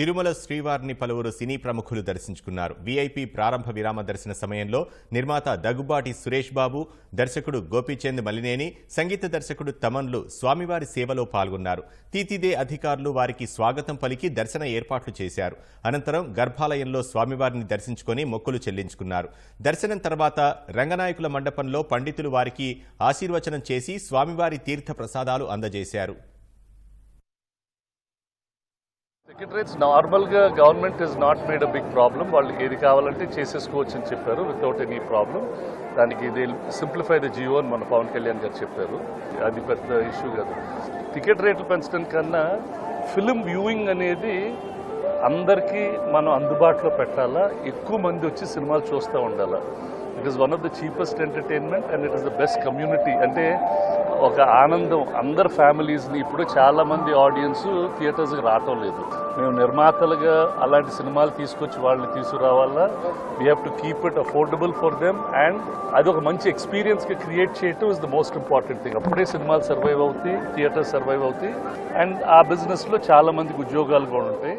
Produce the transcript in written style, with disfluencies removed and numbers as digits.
తిరుమల శ్రీవారిని పలువురు సినీ ప్రముఖులు దర్శించుకున్నారు. వీఐపీ ప్రారంభ విరామ దర్శన సమయంలో నిర్మాత దగ్గుబాటి సురేష్ బాబు, దర్శకుడు గోపీచంద్ మలినేని, సంగీత దర్శకుడు తమన్లు స్వామివారి సేవలో పాల్గొన్నారు. తీతిదే అధికారులు వారికి స్వాగతం పలికి దర్శన ఏర్పాట్లు చేశారు. అనంతరం గర్భాలయంలో స్వామివారిని దర్శించుకుని మొక్కులు చెల్లించుకున్నారు. దర్శనం తర్వాత రంగనాయకుల మండపంలో పండితులు వారికి ఆశీర్వచనం చేసి స్వామివారి తీర్థ ప్రసాదాలు అందజేశారు. సెక్రటరీస్ నార్మల్గా government is not made a big problem. వాళ్ళకి ఏది కావాలంటే చేసేసుకోవచ్చు అని చెప్పారు వితౌట్ ఎనీ ప్రాబ్లం. దానికి ఇది సింప్లిఫై ద జియో అని మన పవన్ కళ్యాణ్ గారు చెప్పారు. అది పెద్ద ఇష్యూ కాదు. టికెట్ రేట్లు పెంచడం కన్నా ఫిలిం వ్యూయింగ్ అనేది అందరికీ మనం అందుబాటులో పెట్టాలా, ఎక్కువ మంది వచ్చి సినిమాలు చూస్తూ ఉండాలా. It is one of the cheapest entertainment and it is the best community. అంటే ఒక ఆనందం అందరు ఫ్యామిలీస్ని. ఇప్పుడు చాలామంది ఆడియన్స్ థియేటర్స్కి రావటం లేదు. మేము నిర్మాతలుగా అలాంటి సినిమాలు తీసుకొచ్చి వాళ్ళని తీసుకురావాలా. We have to keep it affordable for them and అది ఒక మంచి ఎక్స్పీరియన్స్గా క్రియేట్ చేయటం is the most important thing. అప్పుడే సినిమాలు సర్వైవ్ అవుతాయి, థియేటర్స్ సర్వైవ్ అవుతాయి అండ్ ఆ బిజినెస్లో చాలా మందికి ఉద్యోగాలు కూడా ఉంటాయి.